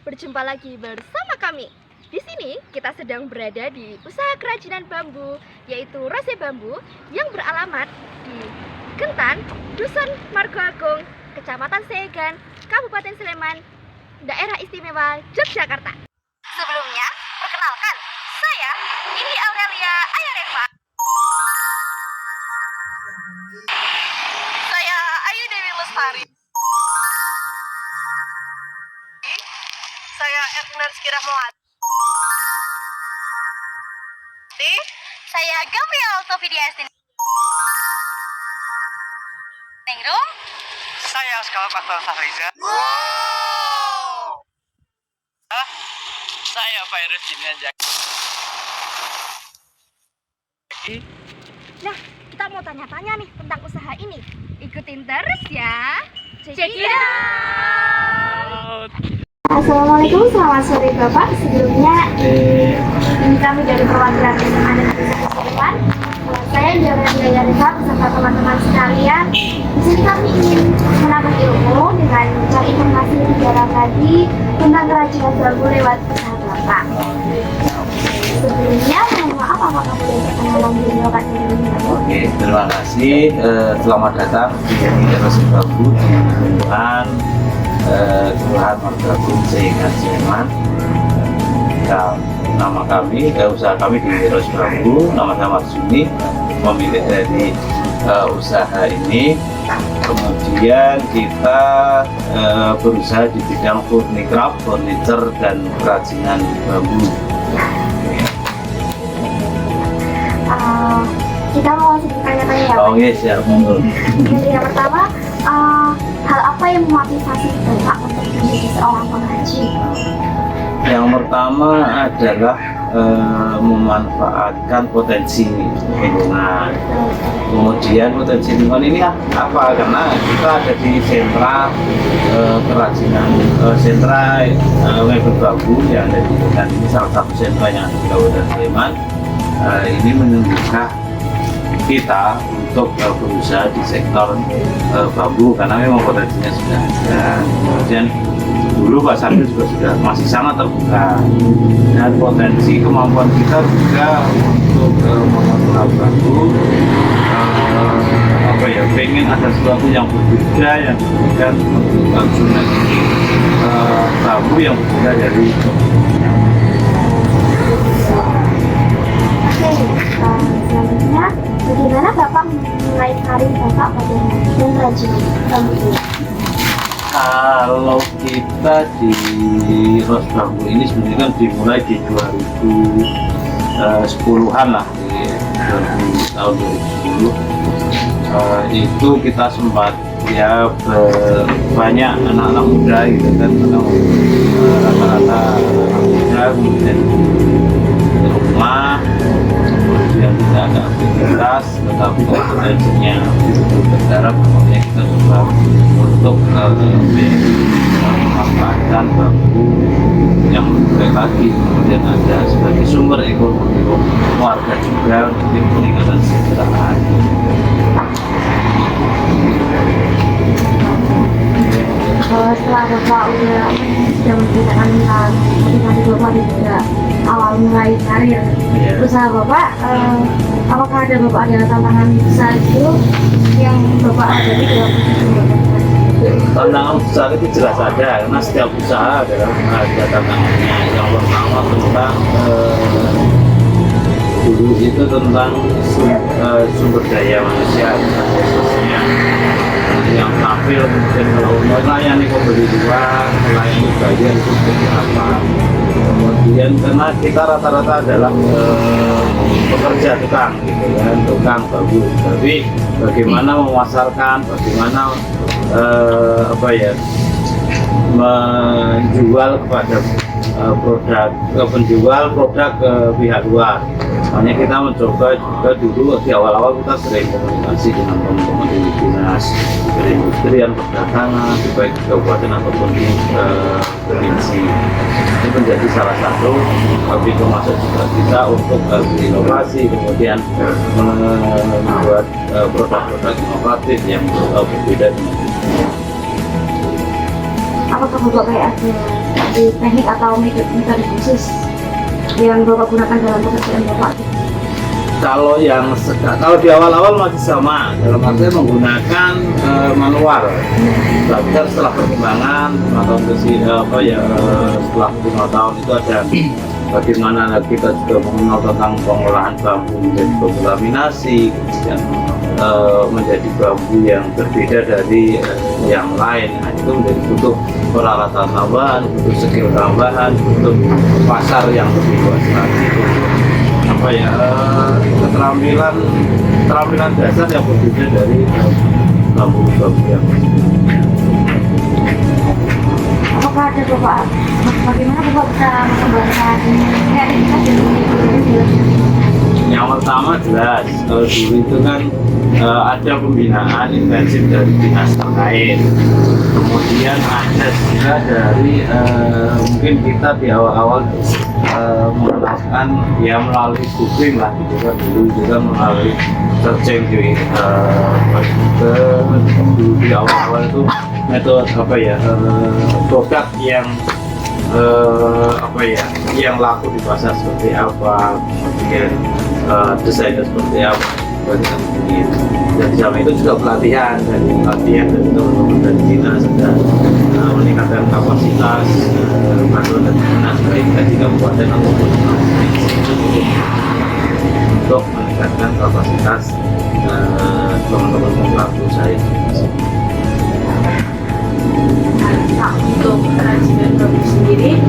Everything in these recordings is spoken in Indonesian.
berjumpa lagi bersama kami. Di sini kita sedang berada di usaha kerajinan bambu, yaitu Rose Bambu yang beralamat di Gentan, Dusun Margo Agung, Kecamatan Segan, Kabupaten Sleman, Daerah Istimewa Yogyakarta. Sebelumnya, perkenalkan, saya Indi Aurelia Ayareva. Saya Ayu Dewi Lestari. Saya Ernest Rahmawati. Saya Gabriel Altovidiastin. Ningrum. Saya Oscar Pakbal Fahriza. Saya Virus Jinanjak. Nah, kita mau tanya-tanya nih tentang usaha ini. Ikutin terus ya. Check it out. Assalamualaikum, selamat sore Bapak. Sebelumnya ini kami dari perwakilan SMA Negeri 1 Sleman. Saya Jalan Jaya Reza beserta teman-teman sekalian. Di sini kami ingin menambah ilmu dengan mencari informasi lebih dalam lagi tentang kerajinan bambu lewat usaha Bapak. Sebelumnya, mohon maaf apakah boleh perkenalan diri Bapak sendiri? Oke, terima kasih. Selamat datang di Rose Bambu di lingkungan Kelurahan Margo Agung, Segan, Sleman. Nama kami, usaha kami di Rose Bambu, nama saya Marsuni, pemilik dari usaha ini. Kemudian kita berusaha di bidang furniture dan kerajinan bambu. Kita mau sedikit tanya-tanya ya. Oh iya, siap. Jadi yang pertama, hal apa yang memotivasi Bapak untuk menjadi seorang pengrajin? Yang pertama adalah memanfaatkan potensi lingkungan. Kemudian potensi lingkungan ini apa? Karena kita ada di sentra kerajinan, sentra mebel bambu yang ada di Gentan. Ini salah satu sentra yang ada di Kabupaten Sleman. Ini menunjukkan kita untuk berusaha di sektor bambu karena memang potensinya sudah ada. Kemudian dulu pasarnya juga sudah masih sangat terbuka dan potensi kemampuan kita juga untuk mengolah bambu pengen ada sesuatu yang berbeda yang diberikan untuk konsumen bambu yang berbeda dari Selanjutnya, bagaimana Bapak memulai karir Bapak pada mengrajin bambu ini? Kalau kita di Rose Bambu ini sebenarnya kan dimulai di 2010-an lah, di tahun 2010 itu kita sempat ya banyak anak-anak muda gitu kan, rata-rata anak muda kemudian di rumah, kemudian tidak ada aktivitas tetapi kompetensinya itu berdarah, makanya kita coba untuk memanfaatkan bambu yang lebih baik lagi, kemudian ada sebagai sumber ekonomi warga juga untuk peningkatan kesejahteraan. Setelah Bapak sudah menceritakan tentang motivasi Bapak dan juga awal mulai karir usaha Bapak, apakah ada tantangan besar itu yang Bapak hadapi dalam proses Bapak? Tantangan besar itu jelas ada, karena setiap usaha adalah ada tantangannya. Yang pertama tentang dulu itu tentang sumber daya manusia, khususnya yang tampil, kemudian kalau melayani pembeli luar, melayani bayar itu seperti apa. Kemudian karena kita rata-rata adalah pekerja tukang gitu kan, tukang bambu, tapi bagaimana memasarkan, bagaimana menjual kepada penjual produk ke pihak luar. Makanya kita mencoba juga dulu di awal-awal kita sering komunikasi dengan teman-teman di dinas perindustrian, perdagangan, baik di kabupaten ataupun di provinsi. Itu menjadi salah satu pintu masuk juga kita untuk berinovasi, kemudian membuat produk-produk inovatif yang berbeda dengan itu. Apakah Bapak kayak ada teknik atau metode khusus yang Bapak gunakan dalam pekerjaan Bapak? Kalau di awal-awal masih sama, dalam artian menggunakan manual. Tapi kan setelah perkembangan 5 tahun setelah 5 tahun itu ada bagaimana kita juga mengenal tentang pengolahan bambu menjadi bambu laminasi, kemudian menjadi bambu yang berbeda dari yang lain. Nah, itu menjadi butuh peralatan tambahan, butuh skill tambahan, butuh pasar yang lebih luas lagi. Keterampilan dasar yang berbeda dari bambu-bambu yang Apakah ada Bapak, bagaimana Bapak bisa mengembangkan kreativitas dari yang pertama jelas, kalau dulu itu kan ada pembinaan intensif dari dinas terkait, kemudian ada juga dari mungkin kita di awal-awal mengenalkan ya melalui googling lah gitu kan, dulu juga melalui searching di dulu di awal-awal itu metode produk yang yang laku di pasar seperti apa, kemudian desainnya seperti apa, kemudian dan di sana itu juga pelatihan dari teman-teman dari dinas, ada meningkatkan kapasitas bantuan dari dinas baik dari kabupaten ataupun untuk meningkatkan kapasitas teman-teman pelaku usaha ini. Nah, untuk kerajinan bambu sendiri,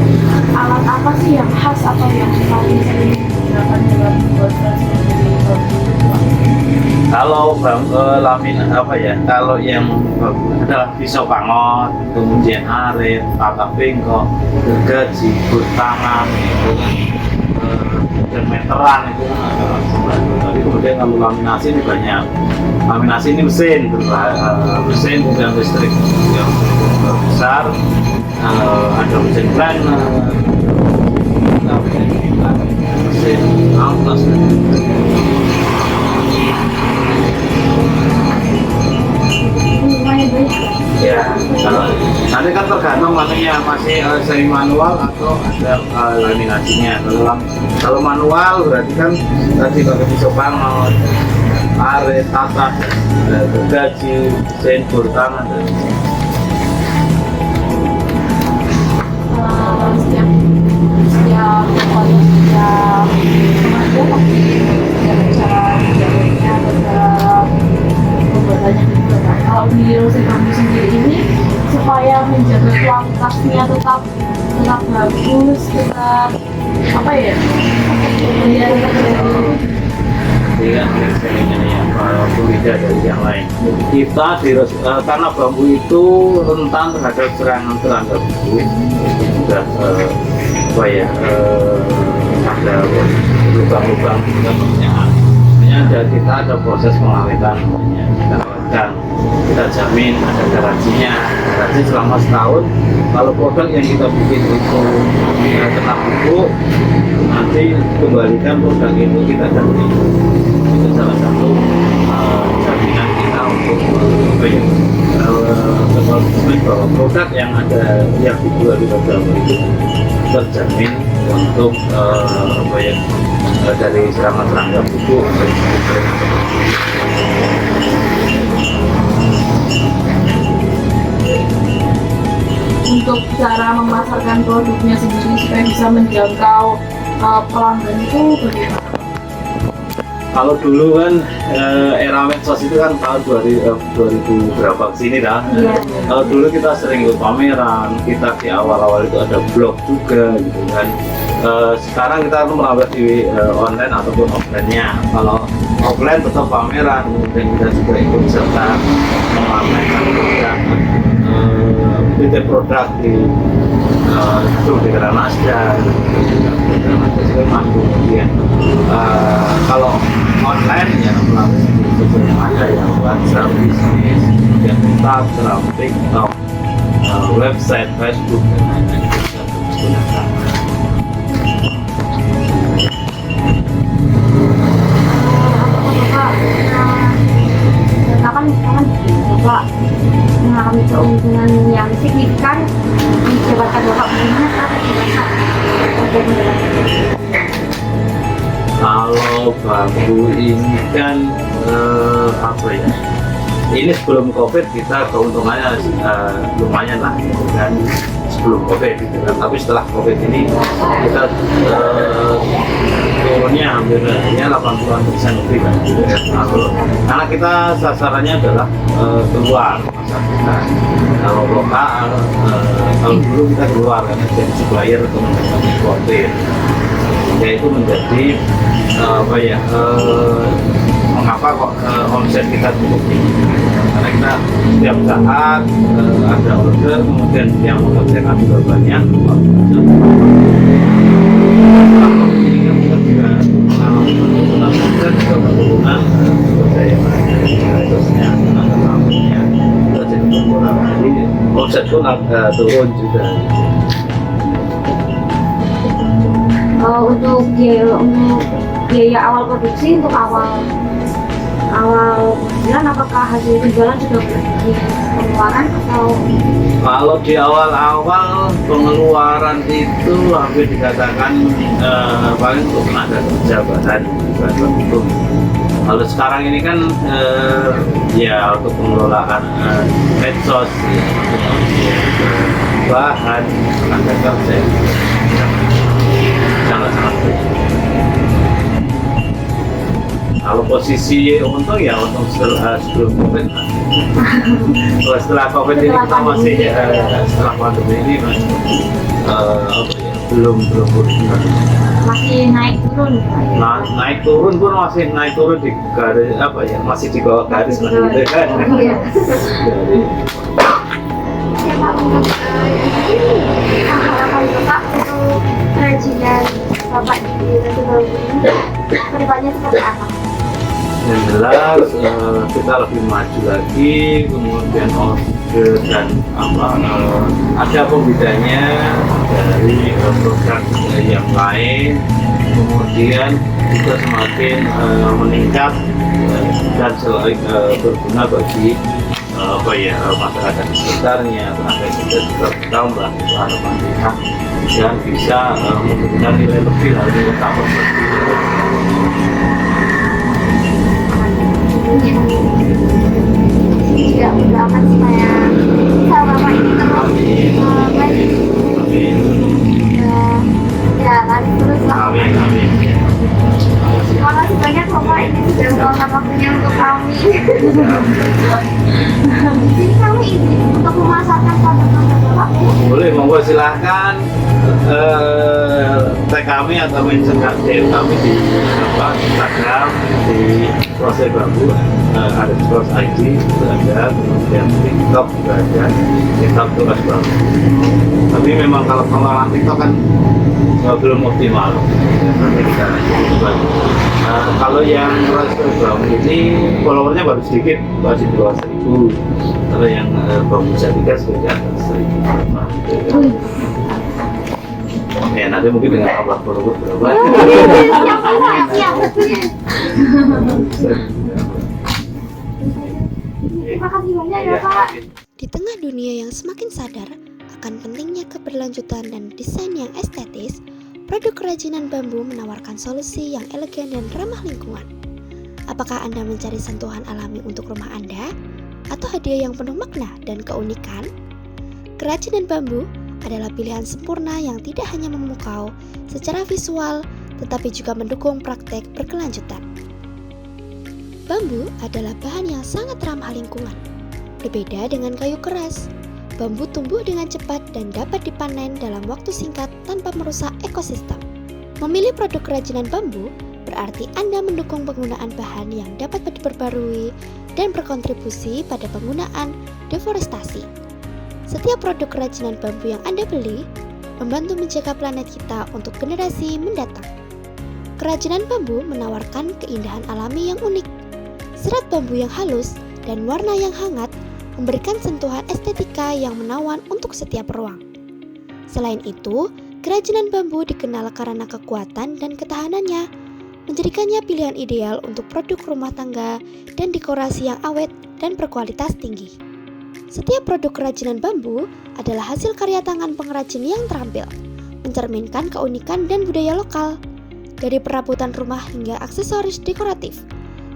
alat apa sih yang khas atau yang paling sering digunakan dalam membuat kerajinan bambu? Kalau kalau yang adalah pisau pangot, kemudian arit, patah bengkok, gergaji, gur tangan, itu kan, dan meteran itu kan adalah sesuatu. Tapi kemudian kalau laminasi ini banyak. Laminasi ini mesin, mesin kemudian listrik yang besar, ada mesin planer, mesin amplas. Ya, nanti kan tergantung mananya masih semi manual atau ada laminasinya. Kalau manual berarti kan tadi pakai pisau pangot, arit, tatak, gergaji, mesin, gur tangan. Setiap cara menjaganya atau pembuatannya juga kan. Kalau di rosin bambu sendiri ini supaya menjaga kualitasnya tetap bagus, tetap berbeda dari yang lain. Kita karena bambu itu rentan terhadap serangan serangga bambu, sudah ada lubang-lubang juga banyak. Kita ada proses pengawetan namanya. Kita awetkan, kita jamin ada garansinya. Garansi selama setahun. Kalau produk yang kita bikin itu kena bubuk, nanti kembalikan produk itu kita ganti. Itu salah satu jaminan kita untuk bahwa produk yang dijual di pasar itu terjamin untuk dari serangan serangga bubuk. Untuk cara memasarkan produknya sendiri supaya bisa menjangkau pelanggan itu bagaimana? Kalau dulu kan era medsos itu kan tahun 2000 berapa kesini dah. Yeah. Kalau dulu kita sering ikut pameran, kita di awal-awal itu ada blog juga gitu kan. Sekarang kita merambah di online ataupun offline-nya. Kalau offline tetap pameran, kemudian kita juga ikut serta memamerkan produk di Granasda, kemudian kalau online ya melalui situs yang ada yang WhatsApp bisnis, kemudian Instagram, TikTok, website, Facebook dan lain-lain bisa digunakan. Kapan Bapak mengalami keuntungan yang signifikan di jabatan Bapak mengingat apa jabatan untuk mendapatkan? Kalau bambu ini kan apa ya? Ini sebelum COVID kita keuntungannya lumayan lah, gitu kan, sebelum COVID gitu kan. Tapi setelah COVID ini kita turunnya hampir ya 80% lebih kan. Gitu ya. Karena kita sasarannya adalah keluar pasar kita. Kalau lokal kalau dulu kita keluar karena jadi supplier atau eksportir. Ya itu menjadi apa ya? Mengapa kok omset kita cukup tinggi? Karena kita setiap saat ada order, kemudian yang mengerjakan juga banyak. Ini kan kita juga mengalami penurunan omset, juga penurunan sumber daya manusia, khususnya tenaga lainnya. Kita jadi berkurang, jadi omset pun turun juga. Untuk biaya awal produksi, untuk awal bulan, apakah hasil penjualan sudah berarti pengeluaran atau? Kalau di awal-awal pengeluaran itu hampir dikatakan paling untuk tenaga kerja bahan itu. Kalau sekarang ini kan ya untuk pengelolaan medsos, bahan tenaga kerja sangat-sangat besar. Kalau posisi untung ya untung sebelum COVID. Kalau setelah COVID ini kita masih setelah pandemi ini masih belum Masih naik turun. naik turun pun masih naik turun di garis apa ya, masih di bawah garis gitu kan. Iya. Jadi, Ya Pak, untuk harapan Bapak untuk kerajinan Bapak di Resi Bambu ini kedepannya seperti apa? yang jelas kita lebih maju lagi, kemudian order dan apa ada pembedanya dari produk yang lain, kemudian kita semakin meningkat dan selain berguna bagi apa ya masyarakat di sekitarnya, tenaga kita juga bertambah, itu harapan kita, dan bisa memberikan nilai lebih dari utama Juga mendoakan supaya usaha Bapak ini terus baik. Ya, laris terus lah. Amin, amin. Terima kasih banyak Bapak, ini sudah meluangkan waktunya untuk kami. Jadi kami izin untuk memasarkan produk-produk Bapak. Boleh, monggo silahkan tag kami atau mention kami di Instagram, di Proses Bambu, ada Proses ID itu ada, kemudian TikTok juga ada, TikTok Proses Bambu. Tapi memang kalau pengelolaan TikTok kan belum optimal, nanti kita coba. Kalau yang Proses Bambu ini followernya baru sedikit, masih di bawah 1000. Kalau yang Bambu Jadika sudah ada 1000. Ya nanti mungkin dengan tambah follower berapa? Siap. Terima kasih banyak ya Pak. Di tengah dunia yang semakin sadar akan pentingnya keberlanjutan dan desain yang estetis, produk kerajinan bambu menawarkan solusi yang elegan dan ramah lingkungan. Apakah Anda mencari sentuhan alami untuk rumah Anda? Atau hadiah yang penuh makna dan keunikan? Kerajinan bambu adalah pilihan sempurna yang tidak hanya memukau secara visual, tetapi juga mendukung praktek berkelanjutan. Bambu adalah bahan yang sangat ramah lingkungan. Berbeda dengan kayu keras, bambu tumbuh dengan cepat dan dapat dipanen dalam waktu singkat tanpa merusak ekosistem. Memilih produk kerajinan bambu berarti Anda mendukung penggunaan bahan yang dapat diperbarui dan berkontribusi pada penggunaan deforestasi. Setiap produk kerajinan bambu yang Anda beli membantu menjaga planet kita untuk generasi mendatang. Kerajinan bambu menawarkan keindahan alami yang unik. Serat bambu yang halus dan warna yang hangat memberikan sentuhan estetika yang menawan untuk setiap ruang. Selain itu, kerajinan bambu dikenal karena kekuatan dan ketahanannya, menjadikannya pilihan ideal untuk produk rumah tangga dan dekorasi yang awet dan berkualitas tinggi. Setiap produk kerajinan bambu adalah hasil karya tangan pengrajin yang terampil, mencerminkan keunikan dan budaya lokal. Dari perabotan rumah hingga aksesoris dekoratif,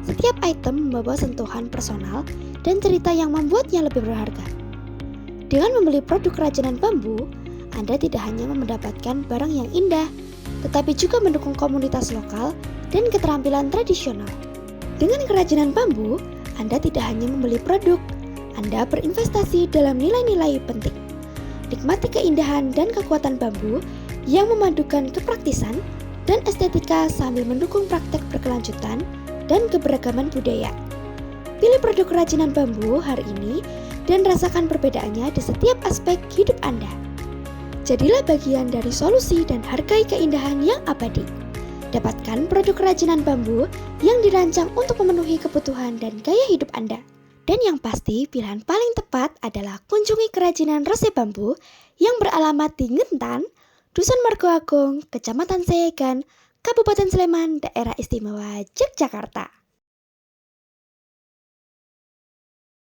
setiap item membawa sentuhan personal dan cerita yang membuatnya lebih berharga. Dengan membeli produk kerajinan bambu, Anda tidak hanya mendapatkan barang yang indah, tetapi juga mendukung komunitas lokal dan keterampilan tradisional. Dengan kerajinan bambu, Anda tidak hanya membeli produk, Anda berinvestasi dalam nilai-nilai penting. Nikmati keindahan dan kekuatan bambu yang memadukan kepraktisan dan estetika sambil mendukung praktek berkelanjutan dan keberagaman budaya. Pilih produk kerajinan bambu hari ini dan rasakan perbedaannya di setiap aspek hidup Anda. Jadilah bagian dari solusi dan hargai keindahan yang abadi. Dapatkan produk kerajinan bambu yang dirancang untuk memenuhi kebutuhan dan gaya hidup Anda. Dan yang pasti, pilihan paling tepat adalah kunjungi kerajinan Rose Bambu yang beralamat di Ngentan, Dusun Margo Agung, Kecamatan Seyegan, Kabupaten Sleman, Daerah Istimewa Yogyakarta.